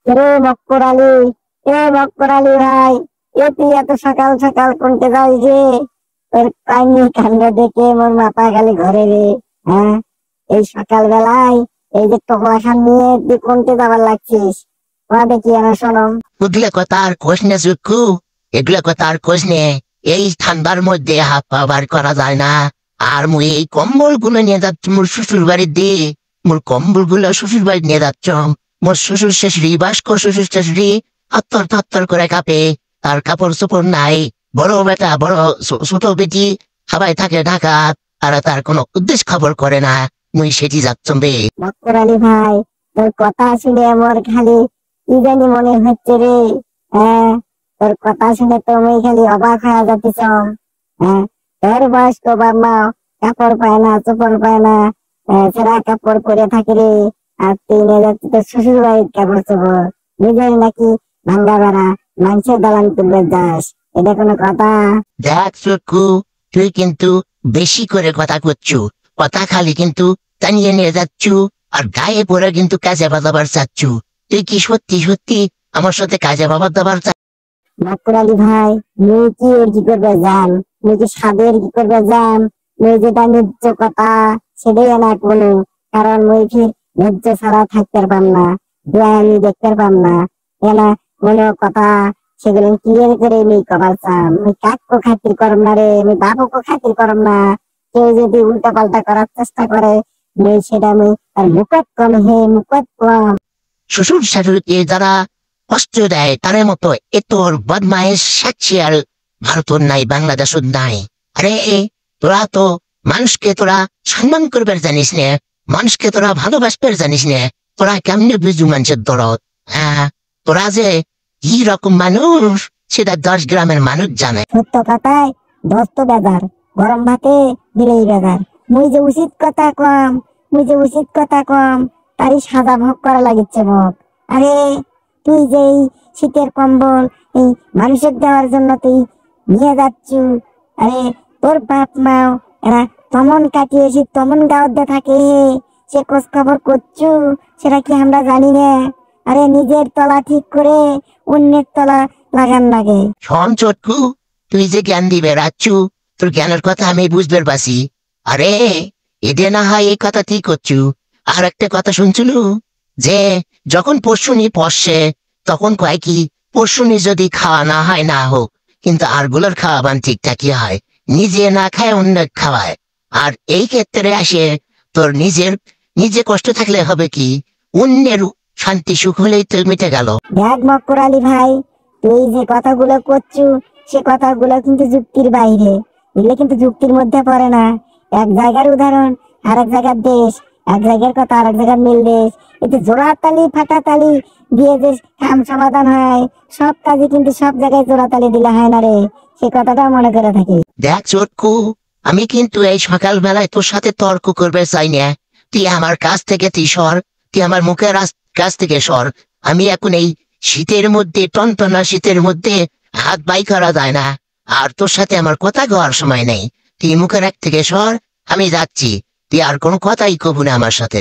রে বক্কর আলী, এ বক্কর আলী ভাই, এ তুই এত সকাল সকাল কোনতে যাই যে? তোর কাহিনী কাণ্ড দেখে মোর মাথা খালি ঘরে রে। হ্যাঁ, এই সকাল বেলায় এই যে টকলাখান নিয়ে তুই কোনতে যাবার লাগছিস? ওরা দেখি আমার শোনম। ওগুলা কথা আর কোষ নে চক্ষু, এগুলা কথা আর কোষ নে। এই ঠান্ডার মধ্যে হাত পা বার করা যায় না। আর মুই এই কম্বল গুলো নিয়ে যাচ্ছি মোর শ্বশুর বাড়ির দিয়ে। মোর কম্বল গুলো শ্বশুর বাড়ি নিয়ে যাচ্ছ। মোর শ্বশুর শাশুড়ি বাস্কর শ্বশুর শাশুড়ি থর থর করে কাঁপে। তার কাপড় চোপড় নাই। বড় বেটা বড় ছোট বেটি সবাই থাকে ঢাকা। আর তার কোনো উদ্দেশ্য খবর করে না। মুই সেটি যাচ্ছম বে। বক্কর আলী ভাই, তোর কথা শুনে আমার খালি কি জানি মনে হচ্ছে রে। হ্যাঁ, তোর কথা শুনে তো আমি খালি অবাক হয়ে যাচ্ছিস। হ্যাঁ, তোর বয়স্ক বাপ মা কাপড় পায় না, চোপড় পায় না, ছেঁড়া কাপড় পরে থাকে রে। আর তুই নিয়ে যাচ্ছিস তোর শ্বশুর বাড়ির কাপড় চোপড়, নিজের নাকি ভাঙ্গা বেড়া মানুষের দালান তুলবে যাস? এটা কোনো কথা? দেখ চক্ষু, তুই কিন্তু বেশি করে কথা করছু। কথা খালি কিন্তু টানিয়ে নিয়ে যাচ্ছু। আর গায়ে পরে কিন্তু কাজে বাজাবার চাচ্ছু। তুই কি সত্যি সত্যি আমার সাথে কাজে বাবার দাবার বক্কর আলী ভাই, মুই কি এর কি করবে জান? মুই কি সাদের কি করবে জান? মুই যেটা ন্যায্য কথা সেটাই না কোনো, কারণ মুই ফির ন্যায্য ছাড়া থাকতে পারবাম না, আমি দেখতে পারবাম না। এনা কোনো কথা সেগুলো ক্লিয়ার করে মুই কবার চাম। মুই কাককে খাতির করম না রে, মুই বাবুকে খাতির করম না। কেউ যদি উল্টা পাল্টা করার চেষ্টা করে মুই সেটা মুই আর মুখত কম হে, মুখত কম। শ্বশুর শাশুড়িকে যারা কষ্ট দেয় তার মতো এতর বদমায়েশ সাক্ষী আর ভারতর নাই, বাংলাদেশের নাই। আরে তোরা তো মানুষকে তোরা সম্মান করবার জানিস নে, মানুষকে তোরা ভালোবাসবার জানিস নে। তোরা কেমনে বুঝু মানুষের দরদ? হ্যাঁ, তোরা যে কি রকম মানুষ সেটা 10 গ্রামের মানুষ জানে। সত্য কথায় দস্ত বেজার, গরম ভাতে দিলেই বেজার। মুই যে উচিত কথা কম, মুই যে উচিত কথা কম, তারই সাজা ভোগ করা লাগিচ্ছে ভোগ। আরে তুই যে এই শীতের কম্বল এই মানুষের দেওয়ার জন্য তুই নিয়ে যাচ্ছু, আরে তোর বাপ মাও এরা তমন কাটিয়েছি তমন গাওয়াতে থাকে, সে খোঁজ খবর করছু সেটা কি আমরা জানি না? আরে নিজের তলা ঠিক করে অন্যের তলা লাগান লাগে। শোন চটকু, তুই যে জ্ঞান দিবে রাচ্ছু, তোর জ্ঞানের কথা আমি বুঝতে পারছি। আরে এদের না হয় এই কথা ঠিক করছু। আর একটা কথা শুনছিলু যে যখন পরশুনি পশে তখন কয় কি পরশুনি যদি খাওয়া না হয় না হোক, কিন্তু আরগুলোর খাওয়াবান ঠিকঠাকই হয়। নিজে না খায় অন্য খাওয়ায়। আর এই ক্ষেত্রে আসে তোর নিজে কষ্ট থাকলে হবে কি, অন্যের শান্তি সুখ হলেই তো মিটে গেল। দেখ মক্কর আলী ভাই, তুই যে কথাগুলো করছু সে কথাগুলো কিন্তু যুক্তির বাইরে, এগুলো কিন্তু যুক্তির মধ্যে পড়ে না। এক জায়গার উদাহরণ আর এক জায়গার দেশ, এক জায়গার কথা আর এক জায়গার মিল দেশ, এতে জোড়া তালি ফাটা তালি দিয়ে যে কাম সমাধান হয়, সব কাজে কিন্তু সব জায়গায় জোড়া তালি দিলে হয় না রে। সে কথাটা মনে করে থাকি। দেখ চটকু, আমি কিন্তু এই সকাল বেলায় তোর সাথে তর্ক করবে চাই না। তুই আমার কাছ থেকে তুই সর, তুই আমার মুখের কাছ থেকে সর। আমি এখন এই শীতের মধ্যে, টনটনা শীতের মধ্যে হাত বাই করা যায় না। আর তোর সাথে আমার কথা কওয়ার সময় নেই। তুই মুখের এক থেকে সর, আমি যাচ্ছি। তুই আর কোনো কথাই কবু না আমার সাথে।